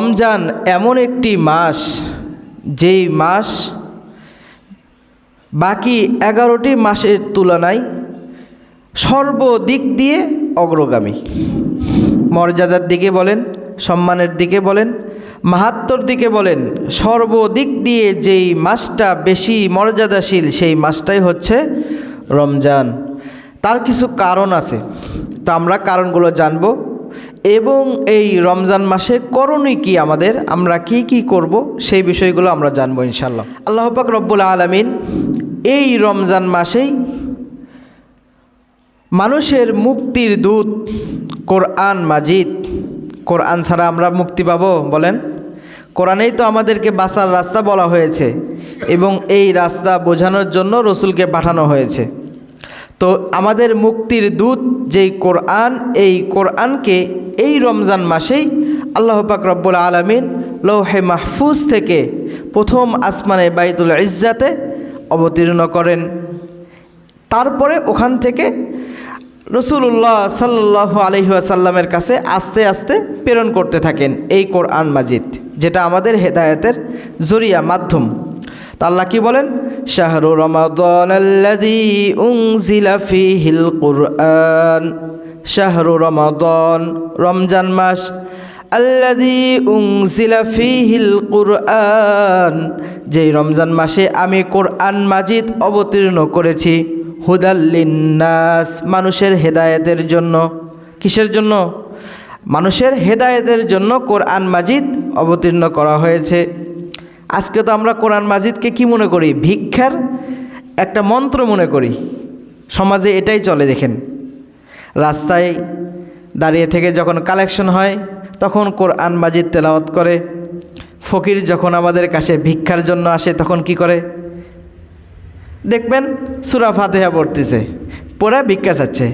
রমজান এমন একটি মাস, যেই মাস বাকি 11টি মাসের তুলনায় সর্বদিক দিয়ে অগ্রগামী। মর্যাদার দিকে বলেন, সম্মানের দিকে বলেন, মাহাত্ম্যর দিকে বলেন, সর্বদিক দিয়ে যেই মাসটা বেশি মর্যাদাশীল সেই মাসটাই হচ্ছে রমজান। তার কিছু কারণ আছে, তো আমরা কারণগুলো জানব এবং এই রমজান মাসে করণীয় কি আমাদের, আমরা কি কি করব সেই বিষয়গুলো আমরা জানবো ইনশাআল্লাহ। আল্লাহ পাক রব্বুল আলামিন এই রমজান মাসেই মানুষের মুক্তির দূত কোরআন মাজিদ, কোরআন ছাড়া আমরা মুক্তি পাবো বলেন? কোরআনেই তো আমাদেরকে বাঁচার রাস্তা বলা হয়েছে এবং এই রাস্তা বোঝানোর জন্য রসুলকে পাঠানো হয়েছে। তো আমাদের মুক্তির দূত যেই কোরআন, এই কোরআনকে এই রমজান মাসেই আল্লাহ পাক রব্বুল আলামিন লৌহে মাহফুজ থেকে প্রথম আসমানে বাইতুল ইজ্জাতে অবতীর্ণ করেন। তারপরে ওখান থেকে রসুল্লাহ সাল্লাল্লাহু আলাইহি ওয়াসাল্লামের কাছে আস্তে আস্তে প্রেরণ করতে থাকেন এই কোরআন মাজিদ, যেটা আমাদের হেদায়েতের জরিয়া, মাধ্যম। তো আল্লাহ কি বলেন? শাহরু রমাদানাল্লাযী উনজিলা ফীহিল কুরআন, শাহরু রমাদান, রমজান মাস, আল্লাযী উনজিলা ফীহিল কুরআন, যেই রমজান মাসে আমি কোরআন মাজিদ অবতীর্ণ করেছি, হুদাল লিন্নাস, মানুষের হেদায়েতের জন্য। কিসের জন্য? মানুষের হেদায়েতের জন্য কোরআন মাজিদ অবতীর্ণ করা হয়েছে। আজকে তো আমরা কোরআন মাজিদকে কি মনে করি? ভিক্ষার একটা মন্ত্র মনে করি। সমাজে এটাই চলে, দেখেন রাস্তায় দাঁড়িয়ে থেকে যখন কালেকশন হয় তখন কোরআন মাজিদ তেলাওয়াত করে। ফকির যখন আমাদের কাছে ভিক্ষার জন্য আসে তখন কি করে? দেখবেন সূরা ফাতিহা পড়তেছে, পড়ে ভিক্ষা চাচ্ছে,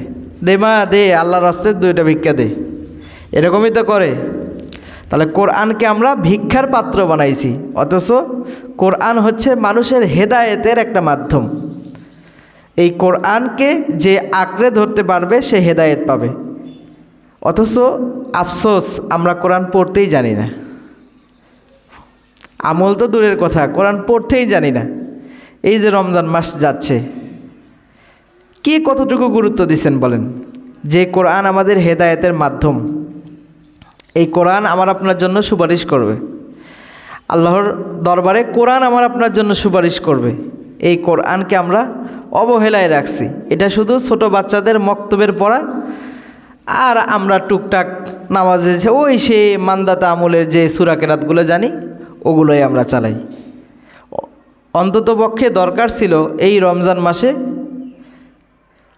দে মা দে, আল্লাহর রাস্তায় 2টা ভিক্ষা দে, এরকমই তো করে। তাহলে কোরআনকে আমরা ভিক্ষার পাত্র বানাইছি, অথচ কোরআন হচ্ছে মানুষের হেদায়েতের একটা মাধ্যম। এই কোরআনকে যে আঁকড়ে ধরতে পারবে সে হেদায়েত পাবে। অথচ আফসোস, আমরা কোরআন পড়তেই জানি না। আমল তো দূরের কথা, কোরআন পড়তেই জানি না। এই যে রমজান মাস যাচ্ছে, কে কতটুকু গুরুত্ব দিচ্ছেন বলেন? যে কোরআন আমাদের হেদায়েতের মাধ্যম, এই কোরআন আমার আপনার জন্য সুপারিশ করবে আল্লাহর দরবারে। কোরআন আমার আপনার জন্য সুপারিশ করবে। এই কোরআনকে আমরা অবহেলায় রাখছি। এটা শুধু ছোট বাচ্চাদের মক্তবের পড়া, আর আমরা টুকটাক নামাজে ওই সে মান্দাতা আমলের যে সূরা কেরাতগুলো জানি ওগুলোই আমরা চালাই। অন্ততপক্ষে দরকার ছিল এই রমজান মাসে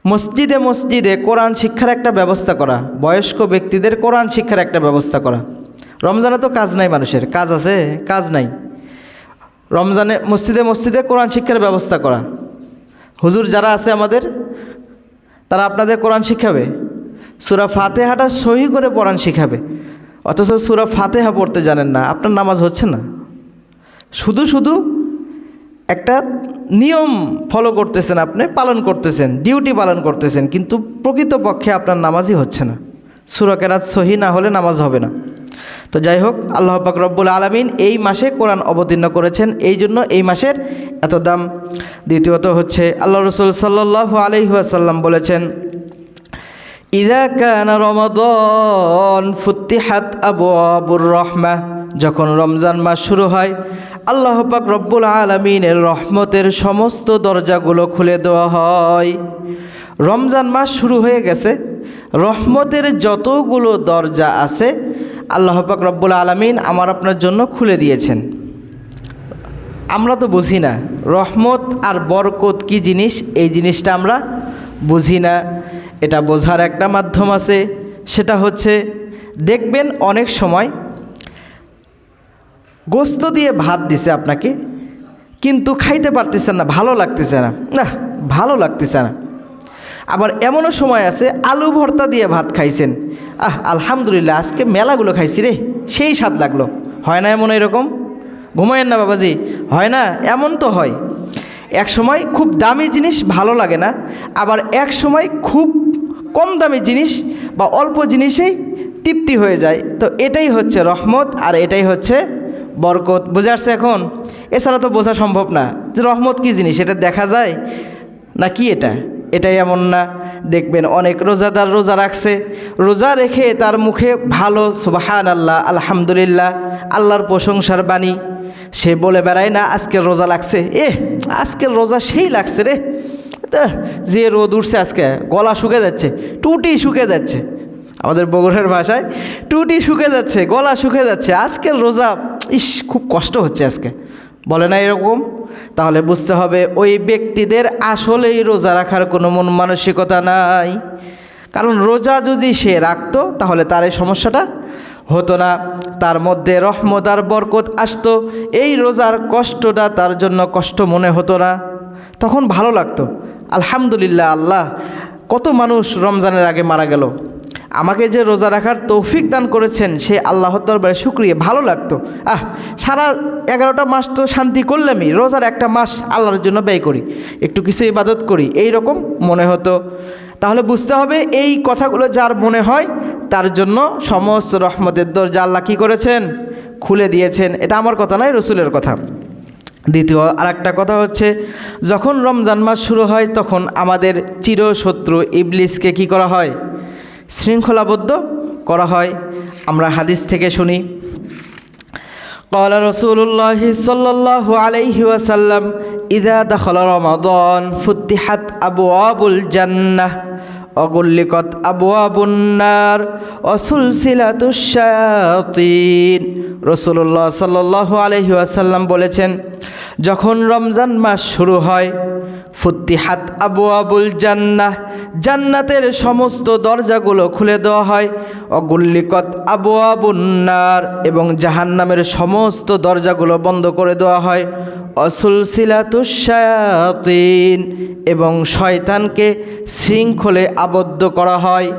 মসজিদে মসজিদে কোরআন শিক্ষার একটা ব্যবস্থা করা, বয়স্ক ব্যক্তিদের কোরআন শিক্ষার একটা ব্যবস্থা করা। রমজানে তো কাজ নাই, মানুষের কাজ আছে, কাজ নাই। রমজানে মসজিদে মসজিদে কোরআন শিক্ষার ব্যবস্থা করা। হুজুর যারা আছে আমাদের, তারা আপনাদের কোরআন শিখাবে, সূরা ফাতিহাটা সহি করে কোরআন শিখাবে। অথচ সূরা ফাতিহা পড়তে জানেন না, আপনার নামাজ হচ্ছে না। শুধু শুধু একটা নিয়ম ফলো করতেছেন, আপনি পালন করতেছেন, ডিউটি পালন করতেছেন, কিন্তু প্রকৃতপক্ষে আপনার নামাজই হচ্ছে না। সূরা কেরাত সহি না হলে নামাজ হবে না। তো যাই হোক, আল্লাহ পাক রব্বুল আলামিন এই মাসে কোরআন অবতীর্ণ করেছেন, এই জন্য এই মাসের এত দাম। দ্বিতীয়ত হচ্ছে আল্লাহ রাসূল সাল্লাল্লাহু আলাইহি ওয়াসাল্লাম বলেছেন, ইযা কানা রমাদান ফুতিহাত আবওয়াবুর রাহমাহ, যখন রমজান মাস শুরু হয় আল্লাহ পাক রব্বুল আলামিনের রহমতের সমস্ত দরজাগুলো খুলে দেওয়া হয়। রমজান মাস শুরু হয়ে গেছে, রহমতের যতগুলো দরজা আছে আল্লাহ পাক রব্বুল আলামিন আমার আপনার জন্য খুলে দিয়েছেন। আমরা তো বুঝি না রহমত আর বরকত কি জিনিস, এই জিনিসটা আমরা বুঝি না। এটা বোঝার একটা মাধ্যম আছে, সেটা হচ্ছে দেখবেন অনেক সময় গোস্ত দিয়ে ভাত দিছে আপনাকে, কিন্তু খাইতে পারতেছেন না, ভালো লাগতেছে না, না ভালো লাগতেছে না। আবার এমনও সময় আছে আলু ভর্তা দিয়ে ভাত খাইছেন, আলহামদুলিল্লাহ আজকে মেলাগুলো খাইছি রে, সেই স্বাদ লাগলো। হয় না এমন? এরকম ঘুমায়েন না বাবাজি, হয় না? এমন তো হয়। এক সময় খুব দামি জিনিস ভালো লাগে না, আবার এক সময় খুব কম দামি জিনিস বা অল্প জিনিসেই তৃপ্তি হয়ে যায়। তো এটাই হচ্ছে রহমত আর এটাই হচ্ছে বরকত। বুঝে আসছে এখন? এছাড়া তো বোঝা সম্ভব না যে রহমত কী জিনিস, এটা দেখা যায় না কি এটাই এমন না। দেখবেন অনেক রোজাদার রোজা রাখছে, রোজা রেখে তার মুখে ভালো সুবহান আল্লাহ, আলহামদুলিল্লাহ, আল্লাহর প্রশংসার বাণী। সে বলে বেড়ায় না আজকের রোজা লাগছে, আজকের রোজা সেই লাগছে রে, যে রোদ উঠছে আজকে, গলা শুকে যাচ্ছে, টুটি শুকে যাচ্ছে, আমাদের বগুড়ার ভাষায় টুটি শুকে যাচ্ছে, গলা শুকে যাচ্ছে, আজকের রোজা খুব কষ্ট হচ্ছে আজকে, বলে না এরকম? তাহলে বুঝতে হবে ওই ব্যক্তিদের আসলেই রোজা রাখার কোনো মন মানসিকতা নাই। কারণ রোজা যদি সে রাখতো তাহলে তার এই সমস্যাটা হতো না, তার মধ্যে রহমত আর বরকত আসতো, এই রোজার কষ্টটা তার জন্য কষ্ট মনে হতো না, তখন ভালো লাগতো। আলহামদুলিল্লাহ, আল্লাহ কত মানুষ রমজানের আগে মারা গেল, আমাকে যে রোজা রাখার তৌফিক দান করেছেন সে আল্লাহর দরবারে শুকরিয়া, ভালো লাগতো। সারা 11টা মাস তো শান্তি করলামই, রোজার একটা মাস আল্লাহর জন্য ব্যয় করি, একটু কিছু ইবাদত করি, এই রকম মনে হতো। তাহলে বুঝতে হবে এই কথাগুলো যার মনে হয় তার জন্য সমস্ত রহমতের দরজা আল্লাহ কী করেছেন? খুলে দিয়েছেন। এটা আমার কথা নয়, রসুলের কথা। দ্বিতীয় আরেকটা কথা হচ্ছে, যখন রমজান মাস শুরু হয় তখন আমাদের চিরশত্রু ইবলিসকে কি করা হয়? শৃঙ্খলাবদ্ধ করা হয়। আমরা হাদিস থেকে শুনি, قال رسول الله صلى الله عليه وسلم إذا دخل رمضان فتحت أبواب الجنة وغلقت أبواب النار وسلسلة الشياطين। রাসূলুল্লাহ সাল্লাল্লাহু আলাইহি ওয়াসাল্লাম বলেছেন, যখন রমজান মাস শুরু হয়, ফুত্তিহাত আবওয়াবুল জান্নাহ, জান্নাতের সমস্ত দরজাগুলো খুলে দেওয়া হয়, অগুল্লিকত আবওয়াবুন নার, এবং জাহান্নামের সমস্ত দরজাগুলো বন্ধ করে দেওয়া হয়, অসুলসিলাতুশ শায়াতিন, এবং শয়তানকে শৃঙ্খলে আবদ্ধ করা হয়।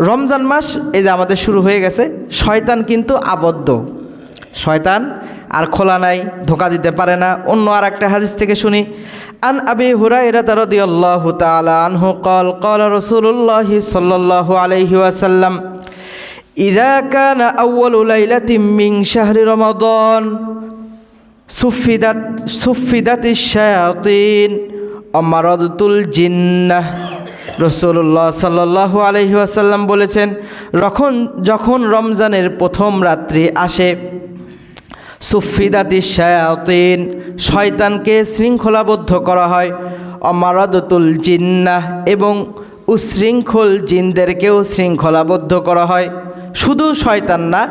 রমজান মাস এই যে আমাদের শুরু হয়ে গেছে, শয়তান কিন্তু আবদ্ধ, শয়তান আর খোলা নাই, ধোকা দিতে পারে না। অন্য আর একটা হাদিস থেকে শুনি, আন আবি হুরায়রা রাদিয়াল্লাহু তাআলা আনহু قال قال رسول الله صلى الله عليه وسلم إذا كان أول ليلة من شهر رمضان صفدت الشياطين ومرضت الجنة। রাসূলুল্লাহ সাল্লাল্লাহু আলাইহি ওয়াসাল্লাম বলেছেন, যখন রমজানের প্রথম রাত্রি আসে, সুফিদাতিশ শায়াতিন, শয়তানকে শৃঙ্খলাবদ্ধ করা হয়, অমারাদতুল জিন্নাহ, এবং উশৃঙ্খল জিনদেরকেও শৃঙ্খলাবদ্ধ করা হয়। শুধু শয়তান না,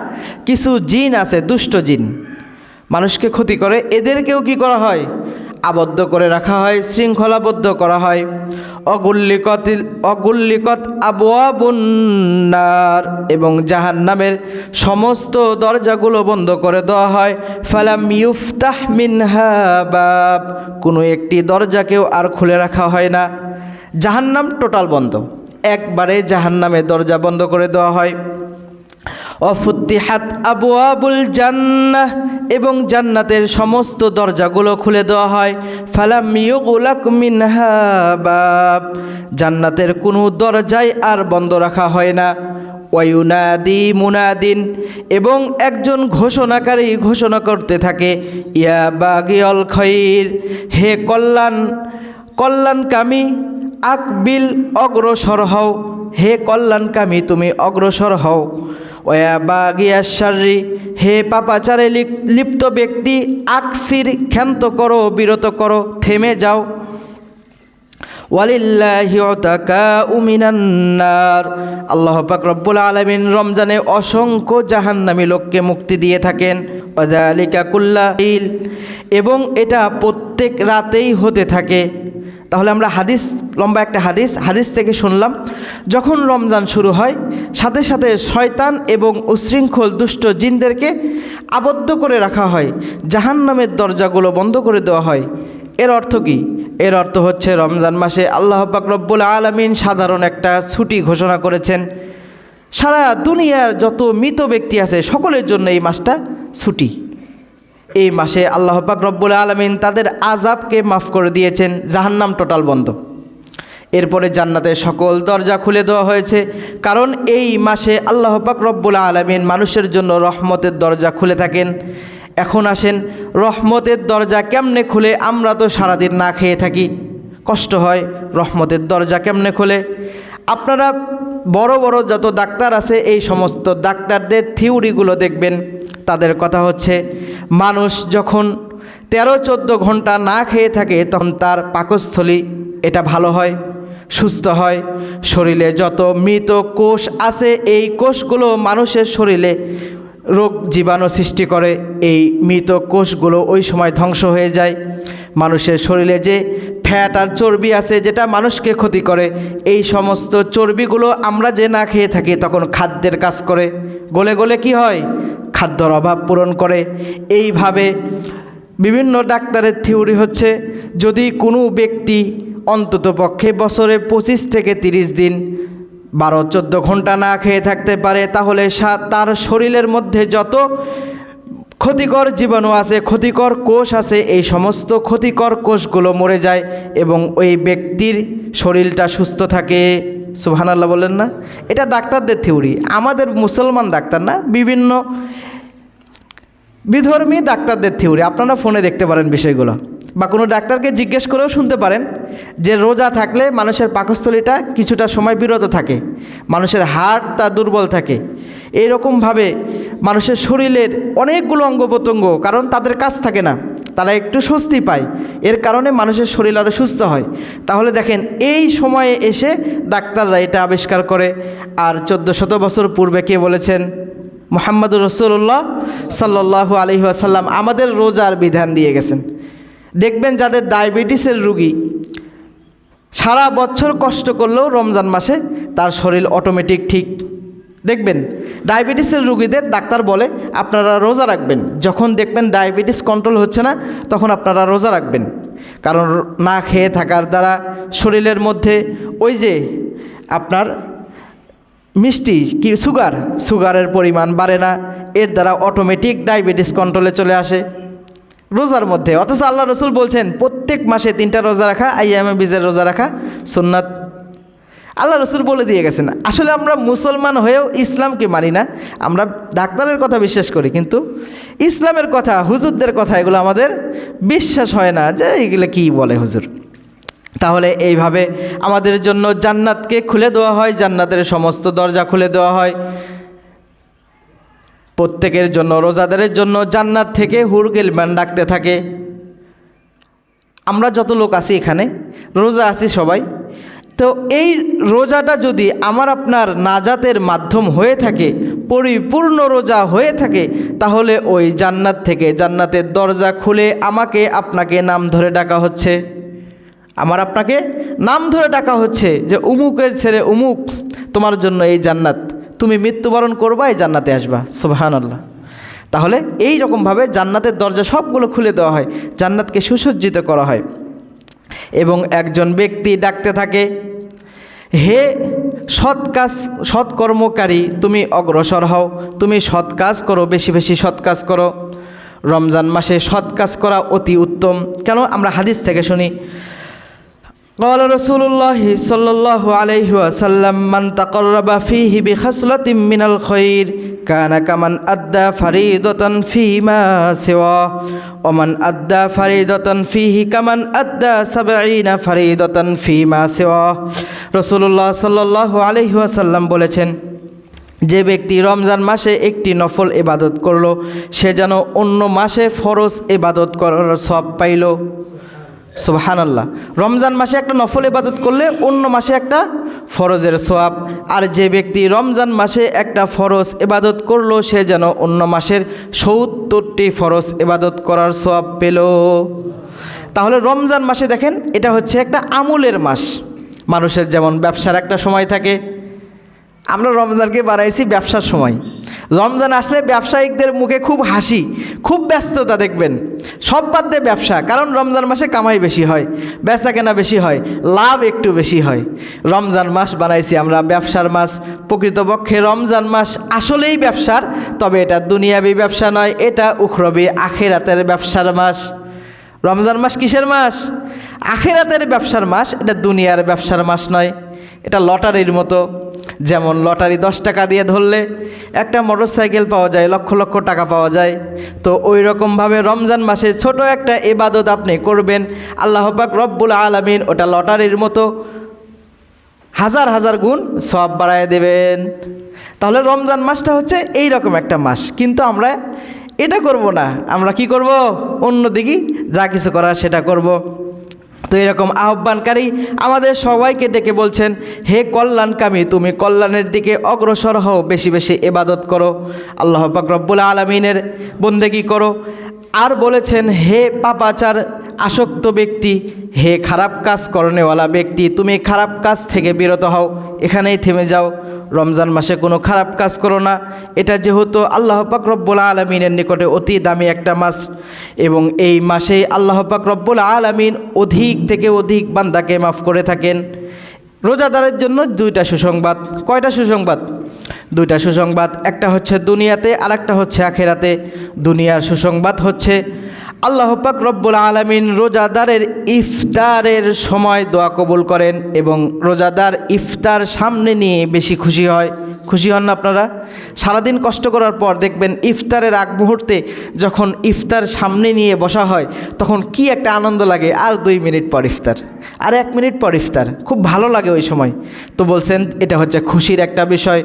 কিছু জিন আছে, দুষ্ট জিন, মানুষকে ক্ষতি করে, এদেরকেও কি করা হয়? আবদ্ধ করে রাখা হয়, শৃঙ্খলাবদ্ধ করা হয়। অগুল্লিকত আবওয়াবুন নার, এবং জাহান্নামের সমস্ত দরজাগুলো বন্ধ করে দেওয়া হয়। ফালাম ইউফতাহ মিনহা বাব, কোনো একটি দরজাকেও আর খুলে রাখা হয় না। জাহান্নাম টোটাল বন্ধ, একবারে জাহান্নামের দরজা বন্ধ করে দেওয়া হয়। অফুত্তিহাত আবওয়াবুল জান্নাহ, এবং জান্নাতের সমস্ত দরজাগুলো খুলে দেওয়া হয়। ফালাম ইউগলাক মিনহা বাব, জান্নাতের কোনো দরজাই আর বন্ধ রাখা হয় না। ওয়ায়ুনাদি মুনাদিন, এবং একজন ঘোষণাকারী ঘোষণা করতে থাকে, ইয়া বাগিয়াল খাইর, হে কল্যাণকামী, আকবিল, অগ্রসর হও, হে কল্যাণকামী তুমি অগ্রসর হও। ওয়া বাগিয়াশ শাররি, হে পাপাচারে লিপ্ত ব্যক্তি, আকসির, ক্ষান্ত করো, বিরত করো, থেমে যাও। ওয়ালিল্লাহি উতাকাউ মিনান নার, আল্লাহ পাক রব্বুল আলামিন রমজানে অসংখ্য জাহান্নামী লোককে মুক্তি দিয়ে থাকেন। ওয়াযালিকা কুল্লাইল, এবং এটা প্রত্যেক রাতেই হতে থাকে। তাহলে আমরা লম্বা একটা হাদিস থেকে শুনলাম, যখন রমজান শুরু হয় সাথে সাথে শয়তান এবং উশৃঙ্খল দুষ্ট জিনদেরকে আবদ্ধ করে রাখা হয়, জাহান্নামের দরজাগুলো বন্ধ করে দেওয়া হয়। এর অর্থ কি? এর অর্থ হচ্ছে রমজান মাসে আল্লাহ পাক রব্বুল আলামিন সাধারণ একটা ছুটি ঘোষণা করেছেন। সারা দুনিয়ার যত মৃত ব্যক্তি আছে সকলের জন্য এই মাসটা ছুটি। এই মাসে আল্লাহ পাক রব্বুল আলামিন তাদের আযাবকে মাফ করে দিয়েছেন, জাহান্নাম টোটাল বন্ধ। এরপরে জান্নাতের সকল দরজা খুলে দেওয়া হয়েছে, কারণ এই মাসে আল্লাহ পাক রব্বুল আলামিন মানুষের জন্য রহমতের দরজা খুলে থাকেন। এখন আসেন, রহমতের দরজা কেমনে খুলে? আমরা তো সারাদিন না খেয়ে থাকি, কষ্ট হয়। রহমতের দরজা কেমনে খুলে? আপনারা বড় বড় যত ডাক্তার আছে, এই সমস্ত ডাক্তারদের থিওরিগুলো দেখবেন। তাদের কথা হচ্ছে, মানুষ যখন 13-14 ঘন্টা না খেয়ে থাকে তখন তার পাকস্থলী এটা ভালো হয়, সুস্থ হয়। শরীরে যত মৃত কোষ আছে, এই কোষগুলো মানুষের শরীরে রোগ জীবাণু সৃষ্টি করে। এই মৃত কোষগুলো ওই সময় ধ্বংস হয়ে যায়। মানুষের শরীরে যে ফ্যাট আর চর্বি আছে, যেটা মানুষকে ক্ষতি করে, এই সমস্ত চর্বিগুলো আমরা যে না খেয়ে থাকি তখন খাদ্যের কাজ করে, গলে গলে কি হয়? খাদ্যর অভাব পূরণ করে। এইভাবে বিভিন্ন ডাক্তারের থিওরি হচ্ছে, যদি কোনো ব্যক্তি অন্ততপক্ষে বছরে 25 থেকে 30 দিন 12-14 ঘন্টা না খেয়ে থাকতে পারে, তাহলে তার শরীরের মধ্যে যত ক্ষতিকর জীবাণু আছে, ক্ষতিকর কোষ আছে, এই সমস্ত ক্ষতিকর কোষগুলো মরে যায় এবং ওই ব্যক্তির শরীরটা সুস্থ থাকে। সুবহানাল্লাহ বলেন না? এটা ডাক্তারদের থিওরি, আমাদের মুসলমান ডাক্তার না, বিভিন্ন বিধর্মী ডাক্তারদের থিওরি। আপনারা ফোনে দেখতে পারেন বিষয়গুলো, বা কোনো ডাক্তারকে জিজ্ঞেস করেও শুনতে পারেন যে রোজা থাকলে মানুষের পাকস্থলীটা কিছুটা সময় বিরত থাকে, মানুষের হার্ট তা দুর্বল থাকে। এইরকমভাবে মানুষের শরীরের অনেকগুলো অঙ্গ প্রত্যঙ্গ, কারণ তাদের কাজ থাকে না, তারা একটু স্বস্তি পায়, এর কারণে মানুষের শরীর আরও সুস্থ হয়। তাহলে দেখেন, এই সময়ে এসে ডাক্তাররা এটা আবিষ্কার করে। আর 1400 বছর পূর্বে কে বলেছেন? মুহাম্মদুর রাসূলুল্লাহ সাল্লাল্লাহু আলাইহি ওয়াসাল্লাম আমাদের রোজার বিধান দিয়ে গেছেন। দেখবেন যাদের ডায়াবেটিসের রোগী সারা বছর কষ্ট করলেও রমজান মাসে তার শরীর অটোমেটিক ঠিক। দেখবেন ডায়াবেটিসের রোগীদের ডাক্তার বলে আপনারা রোজা রাখবেন, যখন দেখবেন ডায়াবেটিস কন্ট্রোল হচ্ছে না তখন আপনারা রোজা রাখবেন। কারণ না খেয়ে থাকার দ্বারা শরীরের মধ্যে ওই যে আপনার মিষ্টি কি সুগারের পরিমাণ বাড়ে না, এর দ্বারা অটোমেটিক ডায়াবেটিস কন্ট্রোলে চলে আসে রোজার মধ্যে। অথচ আল্লাহ রসুল বলছেন প্রত্যেক মাসে 3টা রোজা রাখা, আইয়ামে বীজের রোজা রাখা সুন্নাত। আল্লাহ রসুল বলে দিয়ে গেছেন। আসলে আমরা মুসলমান হয়েও ইসলামকে মানি না, আমরা ডাক্তারের কথা বিশ্বাস করি, কিন্তু ইসলামের কথা, হুজুরদের কথা এগুলো আমাদের বিশ্বাস হয় না, যে এগুলো কী বলে হুজুর। তাহলে এইভাবে আমাদের জন্য জান্নাতকে খুলে দেওয়া হয়, জান্নাতের সমস্ত দরজা খুলে দেওয়া হয় প্রত্যেকের জন্য। রোজাদারের জন্য জান্নাত থেকে হুর গিলমান ডাকতে থাকে। আমরা যত লোক আছি এখানে রোজা আছি সবাই, তো এই রোজাটা যদি আমার আপনার নাজাতের মাধ্যম হয়ে থাকে, পরিপূর্ণ রোজা হয়ে থাকে, তাহলে ওই জান্নাত থেকে জান্নাতের দরজা খুলে আমাকে আপনাকে নাম ধরে ডাকা হচ্ছে, আমার আপনাকে নাম ধরে ডাকা হচ্ছে যে উমুকের ছেলে উমুক, তোমার জন্য এই জান্নাত, তুমি মৃত্যুবরণ করবা, এই জান্নাতে আসবা। সুবহানাল্লাহ। তাহলে এই রকমভাবে জান্নাতের দরজা সবগুলো খুলে দেওয়া হয়, জান্নাতকে সুসজ্জিত করা হয়। এবং একজন ব্যক্তি ডাকতে থাকে, হে সৎকর্মকারী, তুমি অগ্রসর হও, তুমি সৎ কাজ করো, বেশি বেশি সৎ কাজ করো। রমজান মাসে সৎ কাজ করা অতি উত্তম। কেন? আমরা হাদিস থেকে শুনি, قال رسول الله صلى الله عليه وسلم من تقرب فيه بخصلة من الخير كان كمن أدى فريضة فيما سواه ومن أدى فريضة فيه كمن أدى 70 فريضة فيما سواه। রাসূলুল্লাহ সাল্লাল্লাহু আলাইহি ওয়াসাল্লাম বলেছেন, যে ব্যক্তি রমজান মাসে একটি নফল ইবাদত করলো, সে যেন অন্য মাসে ফরজ ইবাদত করার সওয়াব পাইল। সুবহানাল্লাহ। রমজান মাসে একটা নফল ইবাদত করলে অন্য মাসে একটা ফরজের সওয়াব, আর যে ব্যক্তি রমজান মাসে একটা ফরজ ইবাদত করলো, সে যেন অন্য মাসের 70টি ফরজ ইবাদত করার সওয়াব পেল। তাহলে রমজান মাসে দেখেন, এটা হচ্ছে একটা আমলের মাস। মানুষের যেমন ব্যবসার একটা সময় থাকে, আমরা রমজানকে বাড়াইছি ব্যবসার সময়। রমজান আসলে ব্যবসায়িকদের মুখে খুব হাসি, খুব ব্যস্ততা দেখবেন, সব বাদ দিয়ে ব্যবসা, কারণ রমজান মাসে কামাই বেশি হয়, বেচা কেনা বেশি হয়, লাভ একটু বেশি হয়। রমজান মাস বানাইছি আমরা ব্যবসার মাস। প্রকৃতপক্ষে রমজান মাস আসলেই ব্যবসার, তবে এটা দুনিয়াবি ব্যবসা নয়, এটা উখরবি আখিরাতের ব্যবসার মাস। রমজান মাস কিসের মাস? আখিরাতের ব্যবসার মাস, এটা দুনিয়ার ব্যবসার মাস নয়। এটা লটারির মতো। যেমন লটারি 10 টাকা দিয়ে ধরলে একটা মোটরসাইকেল পাওয়া যায়, লক্ষ লক্ষ টাকা পাওয়া যায়। তো ওই রকমভাবে রমজান মাসে ছোট একটা ইবাদত আপনি করবেন, আল্লাহ পাক রব্বুল আলামিন ওটা লটারির মতো হাজার হাজার গুণ সওয়াব বাড়ায় দেবেন। তাহলে রমজান মাসটা হচ্ছে এই রকম একটা মাস, কিন্তু আমরা এটা করব না। আমরা কি করব? অন্যদিকে যা কিছু করার সেটা করব। তো এরকম আহ্বানকারী আমাদের সবাইকে ডেকে বলছেন, হে কল্যাণকামী, তুমি কল্যাণের দিকে অগ্রসর হও, বেশি বেশি ইবাদত করো, আল্লাহ পাক রব্বুল আলামিনের বন্দেগী করো। আর বলেছেন, হে পাপাচার আসক্ত ব্যক্তি, হে খারাপ কাজ করনেওয়ালা ব্যক্তি, তুমি খারাপ কাজ থেকে বিরত হও, এখানেই থেমে যাও। রমজান মাসে কোনো খারাপ কাজ করো না। এটা যেহেতু আল্লাহ পাক রব্বুল আলামিনের নিকটে অতি দামি একটা মাস, এবং এই মাসেই আল্লাহ পাক রব্বুল আলামিন অধিক থেকে অধিক বান্দাকে মাফ করে থাকেন। রোজাদারের জন্য 2টা সুসংবাদ। কয়টা সুসংবাদ? 2টা সুসংবাদ। একটা হচ্ছে দুনিয়াতে, আর একটা হচ্ছে আখিরাতে। দুনিয়ার সুসংবাদ হচ্ছে আল্লাহ পাক রব্বুল আলামিন রোজাদারের ইফতারের সময় দোয়া কবুল করেন, এবং রোজাদার ইফতার সামনে নিয়ে বেশি খুশি হয়। খুশি হন না আপনারা? সারাদিন কষ্ট করার পর দেখবেন ইফতারের আগ মুহূর্তে যখন ইফতার সামনে নিয়ে বসা হয়, তখন কি একটা আনন্দ লাগে। আর 2 মিনিট পর ইফতার, আর 1 মিনিট পর ইফতার, খুব ভালো লাগে ওই সময়। তো বলছেন এটা হচ্ছে খুশির একটা বিষয়।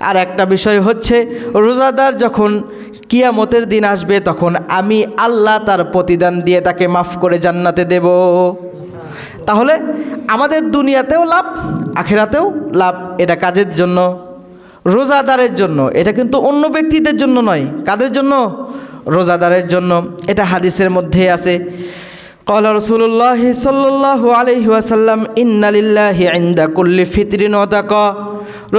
আর একটা বিষয় হচ্ছে রোজাদার যখন কিয়ামতের দিন আসবে, তখন আমি আল্লাহ তার প্রতিদান দিয়ে তাকে মাফ করে জান্নাতে দেব। তাহলে আমাদের দুনিয়াতেও লাভ, আখিরাতেও লাভ। এটা কাজের জন্য, রোজাদারের জন্য। এটা কিন্তু অন্য ব্যক্তিদের জন্য নয়। কাদের জন্য? রোজাদারের জন্য। এটা হাদিসের মধ্যে আছে। قال رسول الله صلى الله عليه وسلم إن لله عند كل فطر صدقة।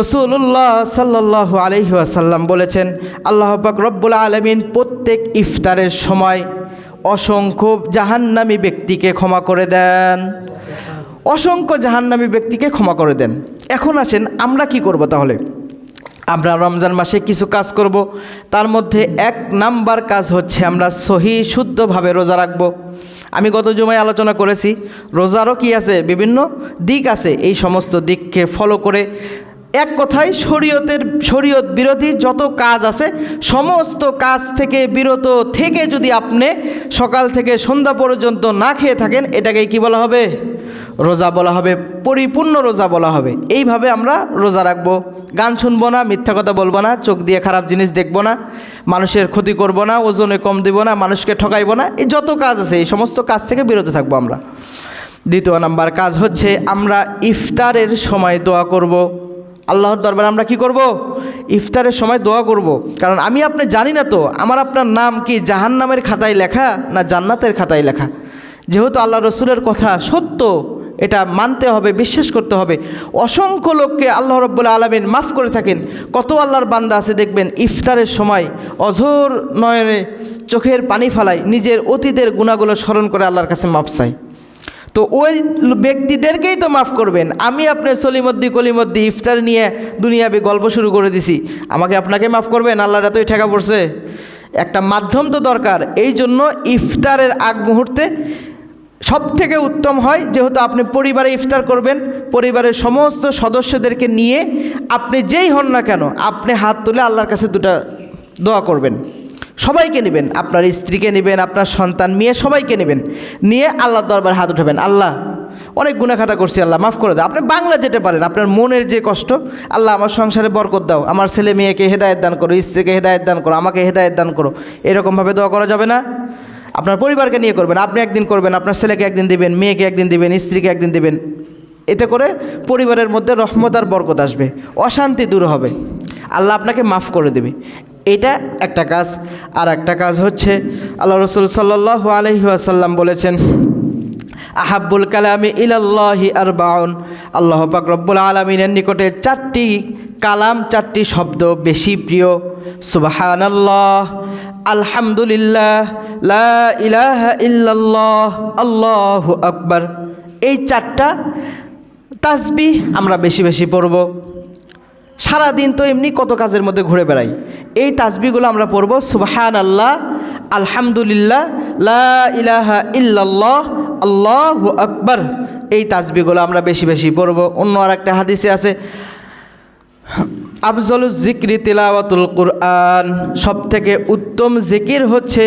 রাসূলুল্লাহ সাল্লাল্লাহু আলাইহি ওয়াসাল্লাম বলেছেন, আল্লাহ পাক রব্বুল আলামিন প্রত্যেক ইফতারের সময় অসংখ্য জাহান্নামী ব্যক্তিকে ক্ষমা করে দেন। অসংখ্য জাহান্নামী ব্যক্তিকে ক্ষমা করে দেন। এখন আসেন আমরা কি করব তাহলে? আমরা রমজান মাসে কিছু কাজ করব। তার মধ্যে 1 নাম্বার কাজ হচ্ছে আমরা সহি শুদ্ধভাবে রোজা রাখব। আমি গত জুমায় আলোচনা করেছি, রোজারও কি আছে? বিভিন্ন দিক আছে। এই সমস্ত দিককে ফলো করে, এক কথায় শরীয়ত বিরোধী যত কাজ আছে সমস্ত কাজ থেকে বিরত থেকে যদি আপনি সকাল থেকে সন্ধ্যা পর্যন্ত না খেয়ে থাকেন, এটাকে কি বলা হবে? রোজা বলা হবে, পরিপূর্ণ রোজা বলা হবে। এইভাবে আমরা রোজা রাখবো। গান শুনবো না, মিথ্যা কথা বলবো না, চোখ দিয়ে খারাপ জিনিস দেখবো না, মানুষের ক্ষতি করব না, ওজনে কম দেব না, মানুষকে ঠকাইবো না। এই যত কাজ আছে এই সমস্ত কাজ থেকে বিরত থাকবো আমরা। 2 নাম্বার কাজ হচ্ছে আমরা ইফতারের সময় দোয়া করব। আল্লাহর দরবারে আমরা কি করব? ইফতারের সময় দোয়া করব। কারণ আমি আপনি জানি না তো আমার আপনার নাম কি জাহান্নামের খাতায় লেখা না জান্নাতের খাতায় লেখা। যেহেতু আল্লাহ রসুলের কথা সত্য, এটা মানতে হবে, বিশ্বাস করতে হবে। অসংখ্য লোককে আল্লাহ রাব্বুল আলামিন মাফ করে থাকেন। কত আল্লাহর বান্দা আছে দেখবেন ইফতারের সময় অঝোর নয়নে চোখের পানি ফালায়, নিজের অতীতের গুনাহগুলো স্মরণ করে আল্লাহর কাছে মাফ চায়। তো ওই ব্যক্তিদেরকেই তো মাফ করবেন। আমি আপনি সলিমদ্দি কলিমদ্দি ইফতার নিয়ে দুনিয়াবি গল্প শুরু করে দিছি, আমাকে আপনাকে মাফ করবেন? আল্লাহর এতই ঠেকা পড়ছে। একটা মাধ্যম তো দরকার। এই জন্য ইফতারের আগ মুহূর্তে সব থেকে উত্তম হয়, যেহেতু আপনি পরিবারে ইফতার করবেন, পরিবারের সমস্ত সদস্যদেরকে নিয়ে আপনি যেই হন না কেন, আপনি হাত তুলে আল্লাহর কাছে 2টা দোয়া করবেন। সবাইকে নেবেন, আপনার স্ত্রীকে নেবেন, আপনার সন্তান মেয়ে সবাইকে নেবেন, নিয়ে আল্লাহর দরবারে হাত উঠাবেন। আল্লাহ, অনেক গুনাহ খাতা করছি, আল্লাহ মাফ করে দাও। আপনি বাংলা যেতে পারেন, আপনার মনের যে কষ্ট, আল্লাহ আমার সংসারে বরকত দাও, আমার ছেলে মেয়েকে হেদায়েত দান করো, স্ত্রীকে হেদায়েত দান করো, আমাকে হেদায়েত দান করো। এরকমভাবে দোয়া করা যাবে না? আপনার পরিবারকে নিয়ে করবেন। আপনি একদিন করবেন, আপনার ছেলেকে একদিন দিবেন, মেয়েকে একদিন দিবেন, স্ত্রীকে একদিন দিবেন। এতে করে পরিবারের মধ্যে রহমত আর বরকত আসবে, অশান্তি দূর হবে, আল্লাহ আপনাকে মাফ করে দেবে। এটা একটা কাজ। আর একটা কাজ হচ্ছে আল্লাহ রসুল সাল্লাল্লাহু আলাইহি ওয়াসাল্লাম বলেছেন, আহাব্বুল কালামি ইলাল্লাহি আরবাউন। আল্লাহ পাক রব্বুল আলামিনের নিকটে 4টি কালাম, 4টি শব্দ বেশি প্রিয়। সুবহানাল্লাহ, আলহামদুলিল্লাহ, লা ইলাহা ইল্লাল্লাহ, আল্লাহু আকবার। এই 4টা তাসবিহ আমরা বেশি বেশি পড়ব। সারাদিন তো এমনি কত কাজের মধ্যে ঘুরে বেড়াই, এই তাসবিহগুলো আমরা পড়ব। সুবহানাল্লাহ, আলহামদুলিল্লাহ, লা ইলাহা ইল্লাল্লাহ, আল্লাহু আকবার, এই তাসবিহগুলো আমরা বেশি বেশি পড়ব। অন্য আর একটা হাদিসে আছে আফজলুজ জিকরি তিলাওয়াতুল কুরআন, সব থেকে উত্তম জিকির হচ্ছে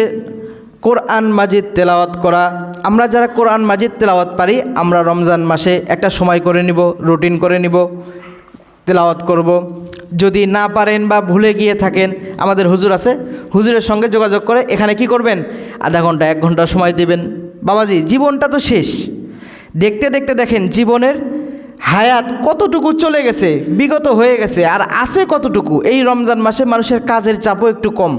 কোরআন মাজিদ তেলাওয়াত করা। আমরা যারা কোরআন মাজিদ তেলাওয়াত পারি, আমরা রমজান মাসে একটা সময় করে নিব, রুটিন করে নিব, তেলাওয়াত করব। যদি না পারেন বা ভুলে গিয়ে থাকেন, আমাদের হুজুর আছে, হুজুরের সঙ্গে যোগাযোগ করে এখানে কি করবেন, আধা ঘন্টা 1 ঘন্টা সময় দেবেন। বাবাজি, জীবনটা তো শেষ, দেখতে দেখতে দেখেন জীবনের হায়াত কতটুকু চলে গেছে, বিগত হয়ে গেছে, আর আছে কতটুকু। এই রমজান মাসে মানুষের কাজের চাপও একটু কম।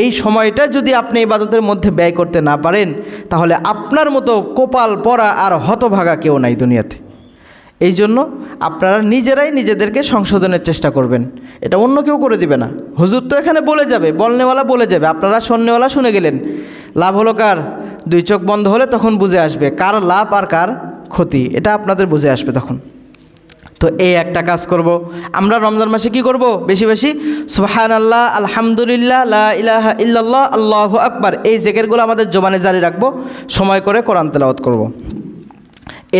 এই সময়টা যদি আপনি ইবাদতের মধ্যে ব্যয় করতে না পারেন, তাহলে আপনার মতো কপাল পরা আর হতভাগা কেউ নাই দুনিয়াতে। এই জন্য আপনারা নিজেরাই নিজেদেরকে সংশোধনের চেষ্টা করবেন, এটা অন্য কেউ করে দিবে না। হুজুর তো এখানে বলে যাবে, বলনেওয়ালা বলে যাবে, আপনারা শুননেওয়ালা শুনে গেলেন। লাভ হলো কার? 2 চোখ বন্ধ হলে তখন বুঝে আসবে কার লাভ আর কার ক্ষতি, এটা আপনাদের বুঝে আসবে তখন। তো এই একটা কাজ করব আমরা রমজান মাসে, কি করব? বেশি বেশি সুবহানাল্লাহ, আলহামদুলিল্লাহ, লা ইলাহা ইল্লাল্লাহ, আল্লাহু আকবার, এই জিকিরগুলো আমাদের জবানে জারি রাখবো, সময় করে কোরআন তেলাওয়াত করব।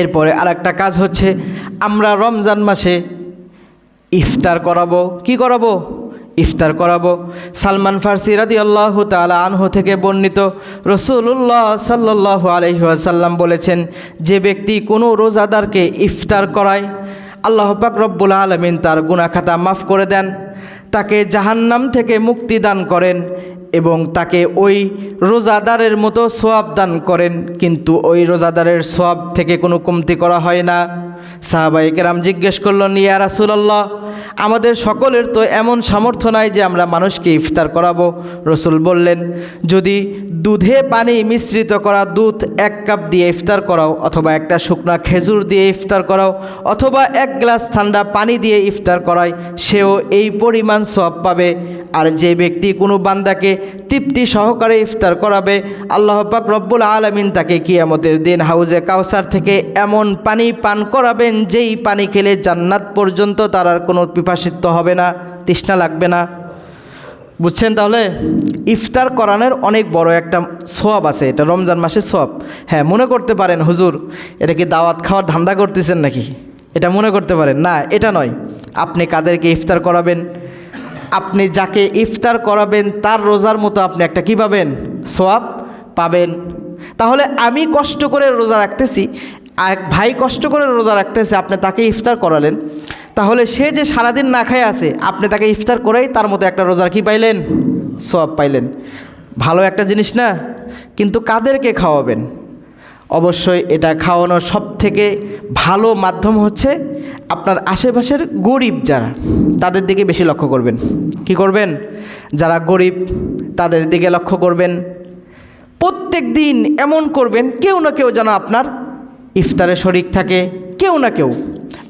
এরপরে আর একটা কাজ হচ্ছে আমরা রমজান মাসে ইফতার করাবো। কি করাবো? ইফতার করাবো। সালমান ফারসি রাদিয়াল্লাহু তাআলা আনহু থেকে বর্ণিত, রাসূলুল্লাহ সাল্লাল্লাহু আলাইহি ওয়াসাল্লাম বলেছেন, যে ব্যক্তি কোনো রোজাদারকে ইফতার করায়, আল্লাহ পাক রব্বুল আলামিন তার গুনাহ খাতা মাফ করে দেন, তাকে জাহান্নাম থেকে মুক্তি দান করেন এবং তাকে ওই রোজাদারের মতো সওয়াব দান করেন, কিন্তু ওই রোজাদারের সওয়াব থেকে কোনো কমতি করা হয় না। সাহাবায়ে কেরাম জিজ্ঞেস করলেন, ইয়া রাসূলুল্লাহ, আমাদের সকলের তো এমন সামর্থ্য নাই যে আমরা মানুষকে ইফতার করাবো। রসুল বললেন, যদি দুধে পানি মিশ্রিত করা দুধ 1 কাপ দিয়ে ইফতার করাও, অথবা একটা শুকনা খেজুর দিয়ে ইফতার করাও, অথবা 1 গ্লাস ঠান্ডা পানি দিয়ে ইফতার করায়, সেও এই পরিমাণ সওয়াব পাবে। আর যে ব্যক্তি কোনো বান্দাকে তৃপ্তি সহকারে ইফতার করাবে, আল্লাহ পাক রব্বুল আলামিন তাকে কিয়ামতের দিন হাউজে কাউসার থেকে এমন পানি পান করাবেন, যেই পানি খেলে জান্নাত পর্যন্ত তার আর কোনো পিপাসিত হবে না, তৃষ্ণা লাগবে না। বুঝছেন? তাহলে ইফতার করানোর অনেক বড় একটা সওয়াব আছে, এটা রমজান মাসের সওয়াব। হ্যাঁ, মনে করতে পারেন হুজুর এটা কি দাওয়াত খাওয়ার ধান্দা করতেছেন নাকি, এটা মনে করতে পারেন। না, এটা নয়। আপনি কাদেরকে ইফতার করাবেন, আপনি যাকে ইফতার করাবেন তার রোজার মতো আপনি একটা কী পাবেন? সওয়াব পাবেন। তাহলে আমি কষ্ট করে রোজা রাখতেছি, এক ভাই কষ্ট করে রোজা রাখতেছে, আপনি তাকে ইফতার করালেন, তাহলে সে যে সারাদিন না খায় আছে, আপনি তাকে ইফতার করেই তার মতো একটা রোজার কি পাইলেন? সওয়াব পাইলেন। ভালো একটা জিনিস না? কিন্তু কাদেরকে খাওয়াবেন? অবশ্যই এটা খাওয়ানোর সব থেকে ভালো মাধ্যম হচ্ছে আপনার আশেপাশের গরিব যারা, তাদের দিকে বেশি লক্ষ্য করবেন। কি করবেন? যারা গরিব তাদের দিকে লক্ষ্য করবেন। প্রত্যেক দিন এমন করবেন, কেউ না কেউ যেন আপনার ইফতারে শরিক থাকে, কেউ না কেউ।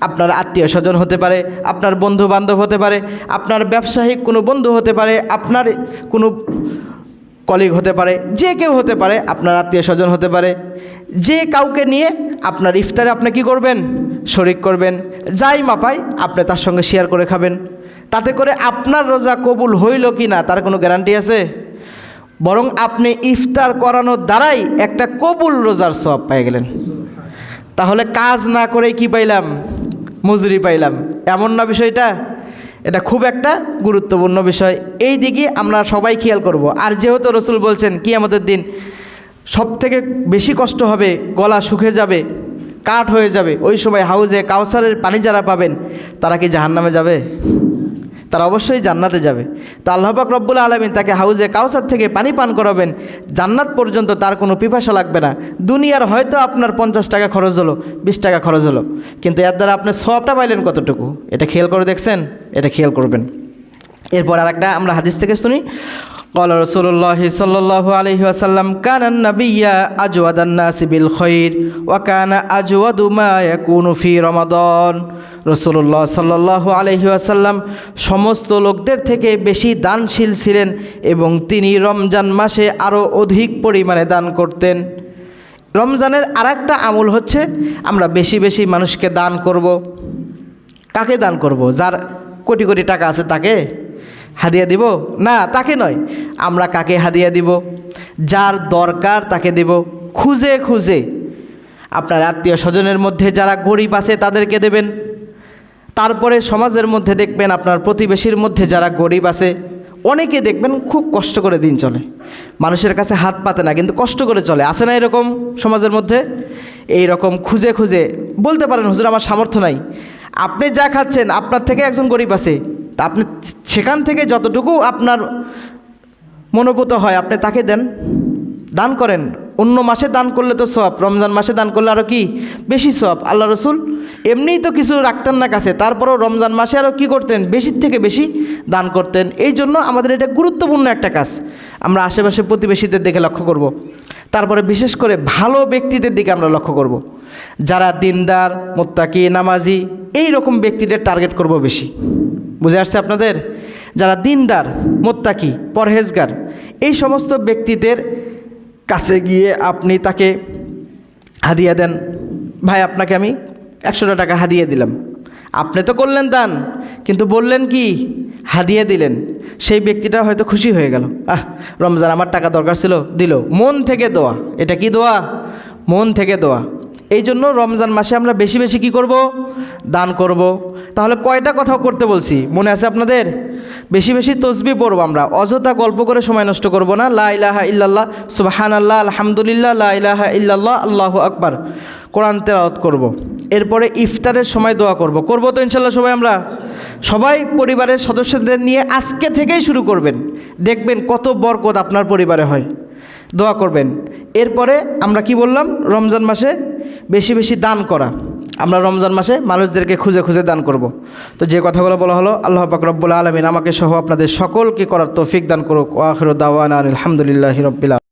আপনার আত্মীয় স্বজন হতে পারে, আপনার বন্ধু বান্ধব হতে পারে, আপনার ব্যবসায়িক কোনো বন্ধু হতে পারে, আপনার কোনো কলিগ হতে পারে, যে কেউ হতে পারে, আপনার আত্মীয় স্বজন হতে পারে, যে কাউকে নিয়ে আপনার ইফতারে আপনি কি করবেন? শরিক করবেন। যাই মাপায় আপনি তার সঙ্গে শেয়ার করে খাবেন। তাতে করে আপনার রোজা কবুল হইল কি না তার কোনো গ্যারান্টি আছে? বরং আপনি ইফতার করানোর দ্বারাই একটা কবুল রোজার সওয়াব পেয়ে গেলেন। তাহলে কাজ না করেই কি পাইলাম? মজুরি পাইলাম। এমন না বিষয়টা? এটা খুব একটা গুরুত্বপূর্ণ বিষয়, এই দিকে আমরা সবাই খেয়াল করব। আর যেহেতু রসুল বলছেন কিয়ামতের দিন সব থেকে বেশি কষ্ট হবে, গলা শুকে যাবে, কাঠ হয়ে যাবে, ওই সময় হাউজে কাউসারের পানি যারা পাবেন তারা কি জাহান্নামে যাবে? তারা অবশ্যই জান্নাতে যাবে। তো আল্লাহ পাক রব্বুল আলামিন তাকে হাউজে কাউসার থেকে পানি পান করাবেন, জান্নাত পর্যন্ত তার কোনো পিপাসা লাগবে না। দুনিয়ার হয়তো আপনার 50 টাকা খরচ হলো, 20 টাকা খরচ হলো, কিন্তু এর দ্বারা আপনি সওয়াবটা পাইলেন কতটুকু, এটা খেয়াল করে দেখছেন? এটা খেয়াল করবেন। এরপর আর একটা আমরা হাদিস থেকে শুনি, ক্বালা রাসূলুল্লাহ সাল্লাল্লাহু আলাইহি ওয়াসাল্লাম, কানান নাবিয়্যা আজওয়াদান নাসি বিল খায়র ওয়া কানা আজওয়াদু মা ইয়াকুনু ফি রমাদান। রাসূলুল্লাহ সাল্লাল্লাহু আলাইহি ওয়াসাল্লাম সমস্ত লোকদের থেকে বেশি দানশীল ছিলেন এবং তিনি রমজান মাসে আরও অধিক পরিমাণে দান করতেন। রমজানের আরেকটা আমল হচ্ছে আমরা বেশি বেশি মানুষকে দান করব। কাকে দান করব? যার কোটি কোটি টাকা আছে তাকে হাদিয়া দিব? না, তাকে নয়। আমরা কাকে হাদিয়া দিব? যার দরকার তাকে দেব। খুঁজে খুঁজে আপনার আত্মীয় স্বজনের মধ্যে যারা গরিব আছে তাদেরকে দেবেন। তারপরে সমাজের মধ্যে দেখবেন আপনার প্রতিবেশীর মধ্যে যারা গরিব আছে, অনেকে দেখবেন খুব কষ্ট করে দিন চলে, মানুষের কাছে হাত পাতে না কিন্তু কষ্ট করে চলে, আছে না এরকম সমাজের মধ্যে? এই রকম খুঁজে খুঁজে বলতে পারেন হুজুর আমার সামর্থ্য নাই, আপনি যা খাচ্ছেন আপনার থেকে একজন গরিব আছে, তা আপনি সেখান থেকে যতটুকু আপনার মনোভূত হয় আপনি তাকে দেন, দান করেন। অন্য মাসে দান করলে তো সওয়াব, রমজান মাসে দান করলে আরও কি বেশি সওয়াব। আল্লাহ রসুল এমনিই তো কিছু রাখতেন না কাছে, তারপরেও রমজান মাসে আরও কী করতেন, বেশির থেকে বেশি দান করতেন। এই জন্য আমাদের এটা গুরুত্বপূর্ণ একটা কাজ, আমরা আশেপাশে প্রতিবেশীদের দিকে লক্ষ্য করব। তারপরে বিশেষ করে ভালো ব্যক্তিদের দিকে আমরা লক্ষ্য করব, যারা দিনদার, মুত্তাকি, নামাজি, এই রকম ব্যক্তিদের টার্গেট করব বেশি। বুঝে আসছে আপনাদের? যারা দিনদার, মুত্তাকি, পরহেজগার, এই সমস্ত ব্যক্তিদের কাছে গিয়ে আপনি তাকে হাদিয়া দেন। ভাই আপনাকে আমি 100 টাকা হাদিয়া দিলাম, আপনি তো করলেন দান কিন্তু বললেন কি হাদিয়া দিলেন, সেই ব্যক্তিটা হয়তো খুশি হয়ে গেল, রমজান আমার টাকা দরকার ছিল, দিল। মন থেকে দোয়া, এটা কি দোয়া? মন থেকে দোয়া। এই জন্য রমজান মাসে আমরা বেশি বেশি কি করব? দান করব। তাহলে কয়টা কথা করতে বলছি মনে আছে আপনাদের? বেশি বেশি তসবিহ পড়ব, আমরা অযথা গল্প করে সময় নষ্ট করব না। লা ইলাহা ইল্লাল্লাহ, সুবহানাল্লাহ, আলহামদুলিল্লাহ, লা ইলাহা ইল্লাল্লাহ, আল্লাহু আকবার, কোরআন তেলাওয়াত করব। এরপরে ইফতারের সময় দোয়া করব। করব তো ইনশাল্লাহ সবাই? আমরা সবাই পরিবারের সদস্যদের নিয়ে আজকে থেকেই শুরু করবেন, দেখবেন কত বরকত আপনার পরিবারে হয়। দোয়া করবেন। এরপরে আমরা কি বললাম? রমজান মাসে বেশি বেশি দান করা, আমরা রমজান মাসে মানুষদেরকে খুঁজে খুঁজে দান করব। তো যে কথাগুলো বলা হলো, আল্লাহ পাক রব্বুল আলামিন আমাকে সহ আপনাদের সকলকে করার তৌফিক দান করুক। ওয়া আখিরু দাওয়ানা আলহামদুলিল্লাহি রাব্বিল আলামিন।